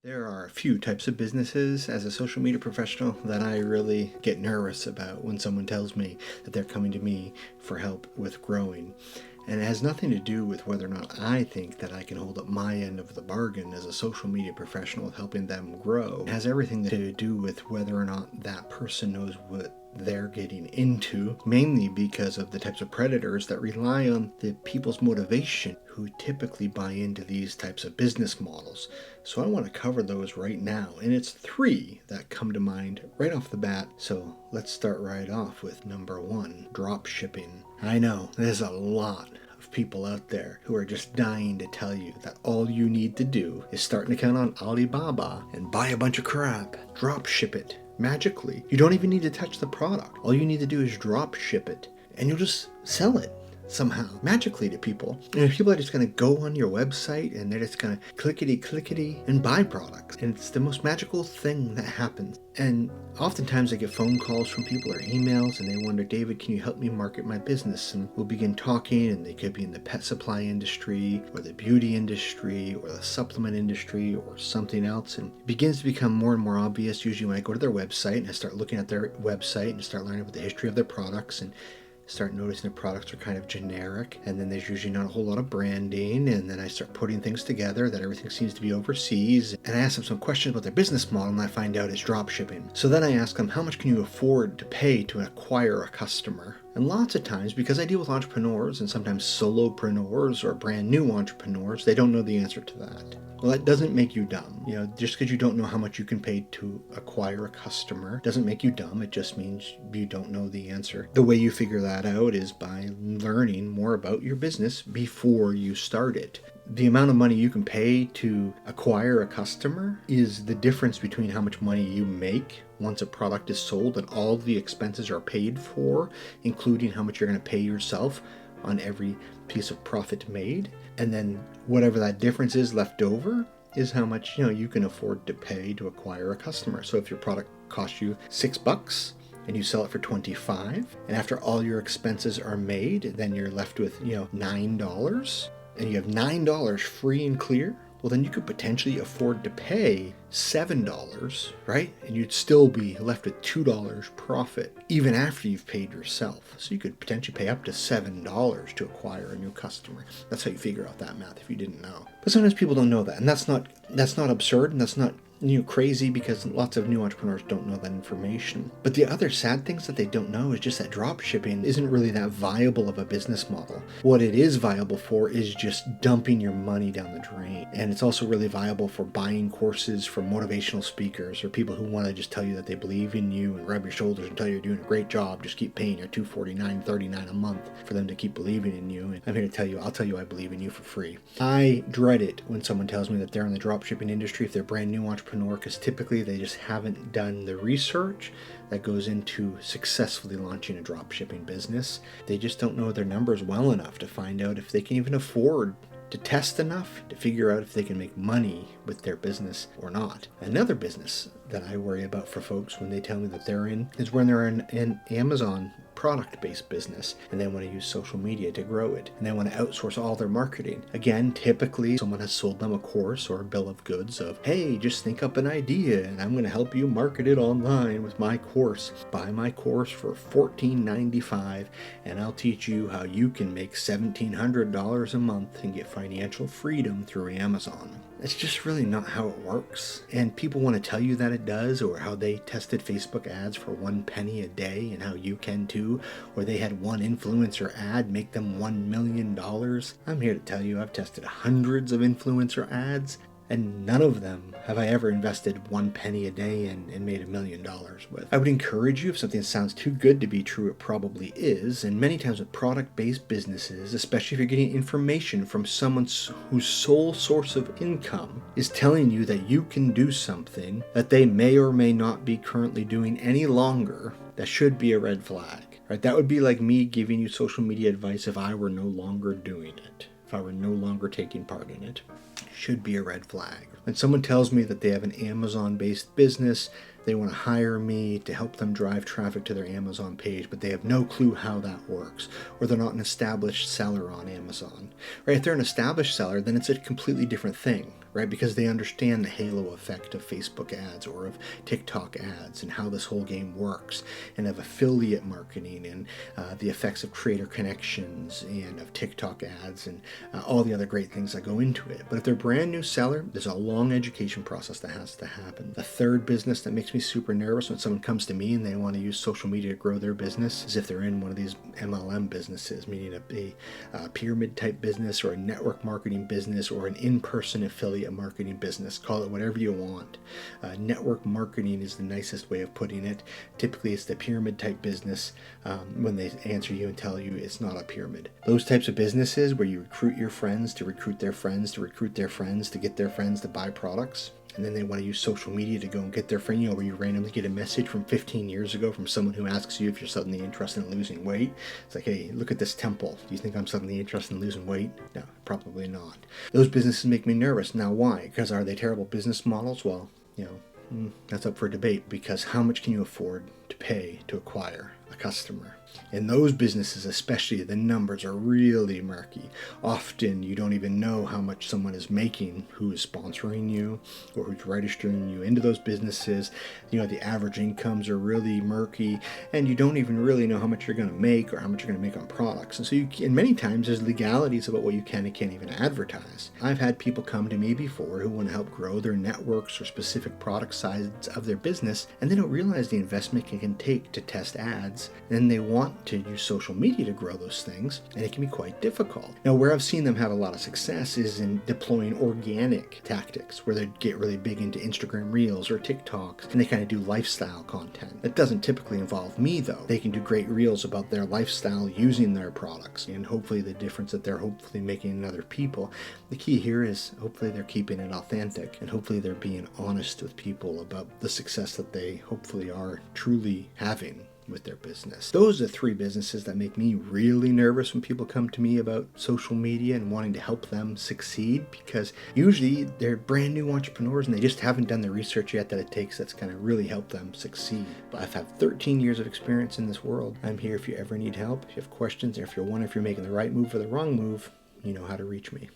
There are a few types of businesses as a social media professional that I really get nervous about when someone tells me that they're coming to me for help with growing. And it has nothing to do with whether or not I think that I can hold up my end of the bargain as a social media professional with helping them grow. It has everything to do with whether or not that person knows what they're getting into, mainly because of the types of predators that rely on the people's motivation who typically buy into these types of business models. So I want to cover those right now, and it's three that come to mind right off the bat. So let's start right off with number one, drop shipping. I know there's a lot of people out there who are just dying to tell you that all you need to do is start an account on Alibaba and buy a bunch of crap, drop ship it magically. You don't even need to touch the product. All you need to do is drop ship it and you'll just sell it somehow magically to people. And people are just going to go on your website and they're just going to clickety and buy products. And it's the most magical thing that happens. And oftentimes I get phone calls from people or emails and they wonder, David, can you help me market my business? And we'll begin talking, and they could be in the pet supply industry or the beauty industry or the supplement industry or something else. And it begins to become more and more obvious usually when I go to their website and I start looking at their website and start learning about the history of their products and start noticing the products are kind of generic, and then there's usually not a whole lot of branding, and then I start putting things together that everything seems to be overseas, and I ask them some questions about their business model, and I find out it's drop shipping. So then I ask them, how much can you afford to pay to acquire a customer? And lots of times, because I deal with entrepreneurs and sometimes solopreneurs or brand new entrepreneurs, they don't know the answer to that. Well, that doesn't make you dumb. Just because you don't know how much you can pay to acquire a customer doesn't make you dumb. It just means you don't know the answer. The way you figure that out is by learning more about your business before you start it. The amount of money you can pay to acquire a customer is the difference between how much money you make once a product is sold and all the expenses are paid for, including how much you're going to pay yourself on every piece of profit made. And then whatever that difference is left over is how much you can afford to pay to acquire a customer. So if your product costs you $6 and you sell it for $25, and after all your expenses are made, then you're left with $9, and you have $9 free and clear, well, then you could potentially afford to pay $7, right? And you'd still be left with $2 profit, even after you've paid yourself. So you could potentially pay up to $7 to acquire a new customer. That's how you figure out that math if you didn't know. But sometimes people don't know that, and that's not absurd, and that's not crazy, because lots of new entrepreneurs don't know that information. But the other sad things that they don't know is just that drop shipping isn't really that viable of a business model. What it is viable for is just dumping your money down the drain. And it's also really viable for buying courses from motivational speakers or people who want to just tell you that they believe in you and rub your shoulders and tell you you're doing a great job. Just keep paying your $249.39 a month for them to keep believing in you. And I'm here to tell you, I'll tell you I believe in you for free. I dread it when someone tells me that they're in the drop shipping industry if they're brand new entrepreneur, because typically they just haven't done the research that goes into successfully launching a drop shipping business. They just don't know their numbers well enough to find out if they can even afford to test enough to figure out if they can make money with their business or not. Another business that I worry about for folks when they tell me that they're in is when they're in an Amazon product-based business and they want to use social media to grow it, and they want to outsource all their marketing. Again, typically someone has sold them a course or a bill of goods of, hey, just think up an idea and I'm going to help you market it online with my course. Buy my course for $14.95 and I'll teach you how you can make $1,700 a month and get financial freedom through Amazon. It's just really not how it works. And people want to tell you that it does, or how they tested Facebook ads for 1 penny a day and how you can too, or they had one influencer ad make them $1 million. I'm here to tell you I've tested hundreds of influencer ads, and none of them have I ever invested 1 penny a day and made $1 million with. I would encourage you, if something sounds too good to be true, it probably is. And many times with product-based businesses, especially if you're getting information from someone whose sole source of income is telling you that you can do something that they may or may not be currently doing any longer, that should be a red flag. Right? That would be like me giving you social media advice if I were no longer doing it, if I were no longer taking part in it. should be a red flag. When someone tells me that they have an Amazon-based business, they want to hire me to help them drive traffic to their Amazon page, but they have no clue how that works, or they're not an established seller on Amazon, right? If they're an established seller, then it's a completely different thing, right? Because they understand the halo effect of Facebook ads or of TikTok ads and how this whole game works, and of affiliate marketing and the effects of creator connections and of TikTok ads and all the other great things that go into it. But if they're a brand new seller, there's a long education process that has to happen. The third business that makes me super nervous when someone comes to me and they want to use social media to grow their business is if they're in one of these MLM businesses, meaning a pyramid type business or a network marketing business or an in-person affiliate marketing business. Call it whatever you want. Network marketing is the nicest way of putting it. Typically it's the pyramid type business when they answer you and tell you it's not a pyramid. Those types of businesses where you recruit your friends to recruit their friends to recruit their friends to get their friends to buy products, and then they want to use social media to go and get their friend, where you randomly get a message from 15 years ago from someone who asks you if you're suddenly interested in losing weight. It's like, hey, look at this temple. Do you think I'm suddenly interested in losing weight? No, probably not. Those businesses make me nervous. Now, why? Because are they terrible business models? Well, that's up for debate, because how much can you afford to pay to acquire a customer? In those businesses especially, the numbers are really murky. Often you don't even know how much someone is making who is sponsoring you or who's registering you into those businesses. The average incomes are really murky, and you don't even really know how much you're going to make or how much you're going to make on products. And so and many times there's legalities about what you can and can't even advertise. I've had people come to me before who want to help grow their networks or specific product sides of their business, and they don't realize the investment it can take to test ads. Then they want to use social media to grow those things, and it can be quite difficult. Now, where I've seen them have a lot of success is in deploying organic tactics, where they get really big into Instagram Reels or TikToks, and they kind of do lifestyle content. That doesn't typically involve me, though. They can do great Reels about their lifestyle using their products, and hopefully the difference that they're hopefully making in other people. The key here is hopefully they're keeping it authentic, and hopefully they're being honest with people about the success that they hopefully are truly having with their business. Those are three businesses that make me really nervous when people come to me about social media and wanting to help them succeed, because usually they're brand new entrepreneurs and they just haven't done the research yet that it takes that's going to really help them succeed. But I've had 13 years of experience in this world. I'm here if you ever need help, if you have questions, or if you're wondering if you're making the right move or the wrong move, you know how to reach me.